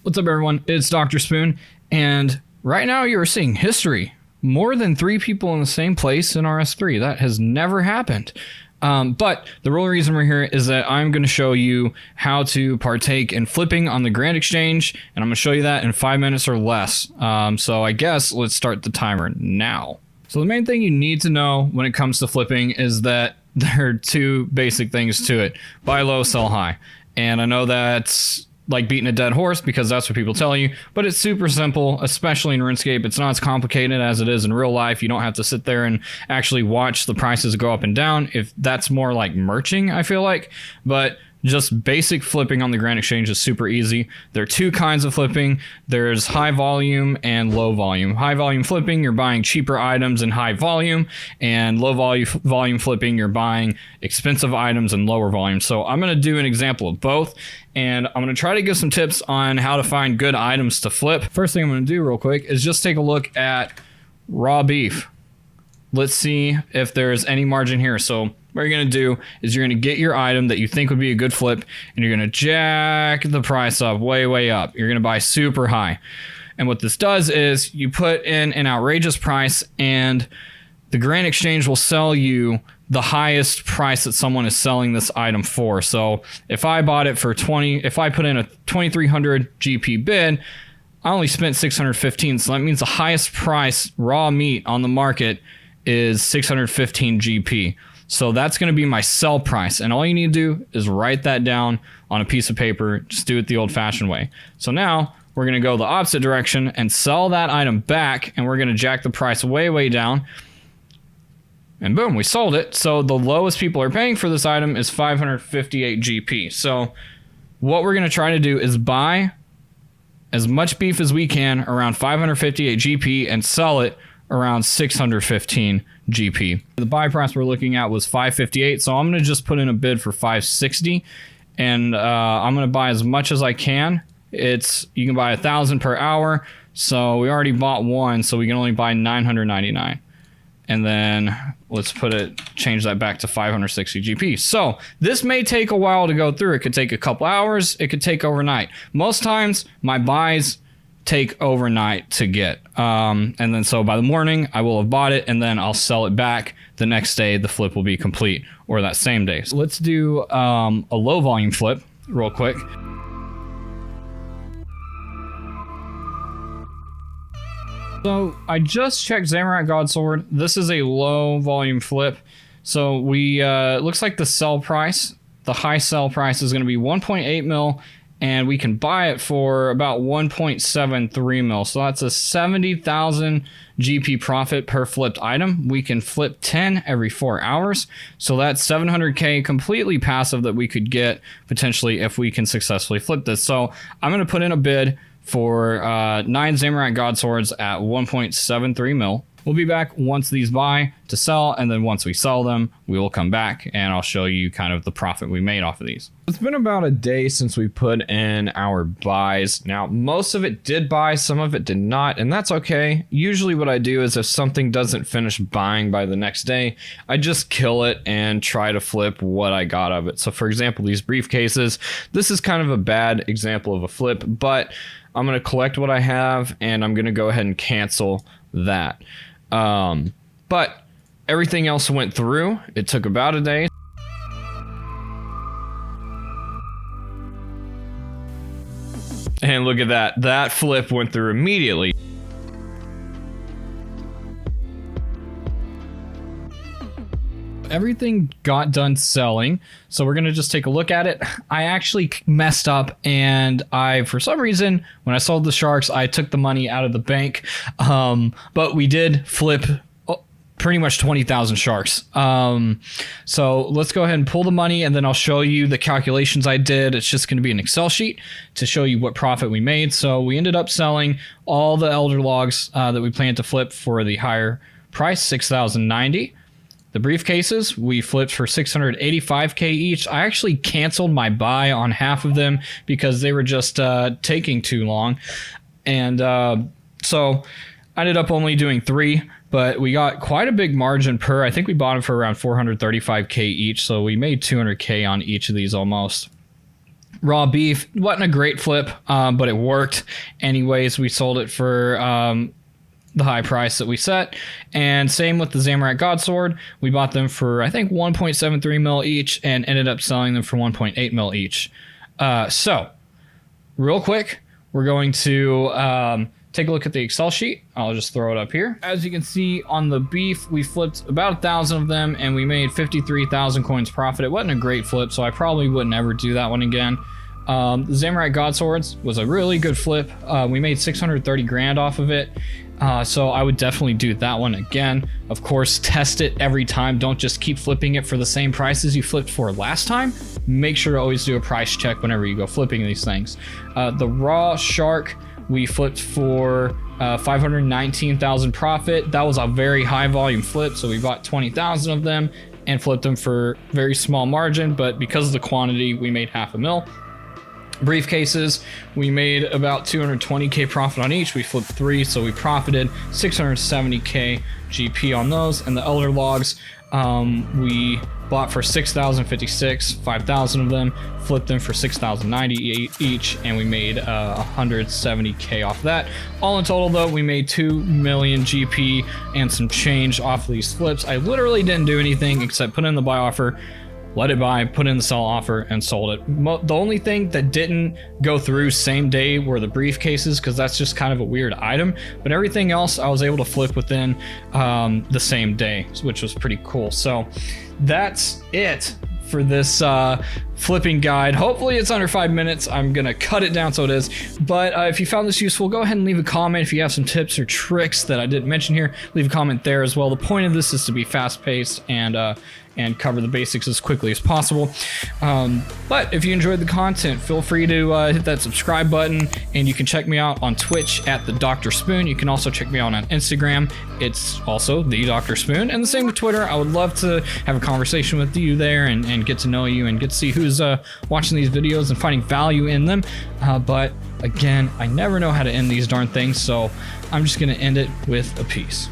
What's up, everyone? It's Dr. Spoon, and right now you're seeing history. More than 3 people in the same place in RS3. That has never happened. But the real reason we're here is that I'm going to show you how to partake in flipping on the Grand Exchange, and I'm going to show you that in 5 minutes or less. So I guess let's start the timer now. So the main thing you need to know when it comes to flipping is that there are 2 basic things to it. Buy low, sell high. And I know that's like beating a dead horse because that's what people tell you, but it's super simple, especially in RuneScape. It's not as complicated as it is in real life. You don't have to sit there and actually watch the prices go up and down. If that's more like merching, I feel like, but just basic flipping on the Grand Exchange is super easy. There are 2 kinds of flipping. There's high volume and low volume. High volume flipping, you're buying cheaper items in high volume, and low volume flipping, you're buying expensive items in lower volume. So I'm going to do an example of both, and I'm going to try to give some tips on how to find good items to flip. First thing I'm going to do real quick is just take a look at raw beef. Let's see if there's any margin here. So what you're going to do is you're going to get your item that you think would be a good flip, and you're going to jack the price up way up. You're going to buy super high. And what this does is you put in an outrageous price, and the Grand Exchange will sell you the highest price that someone is selling this item for. So if I bought it for if I put in a 2300 GP bid, I only spent 615. So that means the highest price raw meat on the market is 615 GP. So that's going to be my sell price. And all you need to do is write that down on a piece of paper. Just do it the old fashioned way. So now we're going to go the opposite direction and sell that item back. And we're going to jack the price way down. And boom, we sold it. So the lowest people are paying for this item is 558 GP. So what we're going to try to do is buy as much beef as we can around 558 GP and sell it around 615 GP. The buy price we're looking at was 558, so I'm going to just put in a bid for 560, and I'm going to buy as much as I can. You can buy 1,000 per hour, so we already bought 1, so we can only buy 999. And then let's change that back to 560 GP. So this may take a while to go through. It could take a couple hours. It could take overnight. Most times my buys take overnight to get. And then so by the morning I will have bought it, and then I'll sell it back the next day. The flip will be complete, or that same day. So let's do a low volume flip real quick. So I just checked Zamorak Godsword. This is a low volume flip. So we looks like the high sell price is going to be 1.8 mil, and we can buy it for about 1.73 mil. So that's a 70,000 GP profit per flipped item. We can flip 10 every 4 hours. So that's 700K completely passive that we could get potentially if we can successfully flip this. So I'm going to put in a bid for 9 Zamorak Godswords at 1.73 mil. We'll be back once these buy to sell, and then once we sell them, we will come back and I'll show you kind of the profit we made off of these. It's been about a day since we put in our buys. Now, most of it did buy, some of it did not, and that's okay. Usually what I do is if something doesn't finish buying by the next day, I just kill it and try to flip what I got of it. So for example, these briefcases, this is kind of a bad example of a flip, but I'm going to collect what I have and I'm going to go ahead and cancel that. But everything else went through. It took about a day. And look at that. That flip went through immediately. Everything got done selling, so we're gonna just take a look at it. I actually messed up, and for some reason, when I sold the sharks, I took the money out of the bank, but we did flip pretty much 20,000 sharks. So let's go ahead and pull the money, and then I'll show you the calculations I did. It's just gonna be an Excel sheet to show you what profit we made. So we ended up selling all the Elder Logs that we planned to flip for the higher price, 6,090. The briefcases, we flipped for 685K each. I actually canceled my buy on half of them because they were just taking too long. And so I ended up only doing 3, but we got quite a big margin per. I think we bought them for around 435K each, so we made 200K on each of these almost. Raw beef wasn't a great flip, but it worked. Anyways, we sold it for the high price that we set. And same with the Zamorak Godsword. We bought them for, I think, 1.73 mil each and ended up selling them for 1.8 mil each. So, real quick, we're going to take a look at the Excel sheet. I'll just throw it up here. As you can see on the beef, we flipped about 1,000 of them and we made 53,000 coins profit. It wasn't a great flip, so I probably wouldn't ever do that one again. The Zamorak Godswords was a really good flip. We made 630 grand off of it. So I would definitely do that one again. Of course, test it every time. Don't just keep flipping it for the same prices you flipped for last time. Make sure to always do a price check whenever you go flipping these things. The Raw Shark, we flipped for 519,000 profit. That was a very high volume flip, so we bought 20,000 of them and flipped them for very small margin, but because of the quantity, we made $500,000. Briefcases, we made about 220k profit on each. We flipped 3, so we profited 670k GP on those. And the Elder Logs, we bought for 6,056, 5,000 of them, flipped them for 6,090 each, and we made 170k off that. All in total, though, we made 2 million GP and some change off of these flips. I literally didn't do anything except put in the buy offer, let it buy, put in the sell offer, and sold it. The only thing that didn't go through same day were the briefcases, because that's just kind of a weird item. But everything else I was able to flip within the same day, which was pretty cool. So that's it for this flipping guide. Hopefully it's under 5 minutes. I'm gonna cut it down so it is. But if you found this useful, go ahead and leave a comment. If you have some tips or tricks that I didn't mention here, leave a comment there as well. The point of this is to be fast-paced and cover the basics as quickly as possible. But if you enjoyed the content, feel free to hit that subscribe button, and you can check me out on Twitch at the Dr. Spoon. You can also check me out on Instagram. It's also the Dr. Spoon, and the same with Twitter. I would love to have a conversation with you there and get to know you and get to see who's watching these videos and finding value in them. But again, I never know how to end these darn things, so I'm just gonna end it with a peace.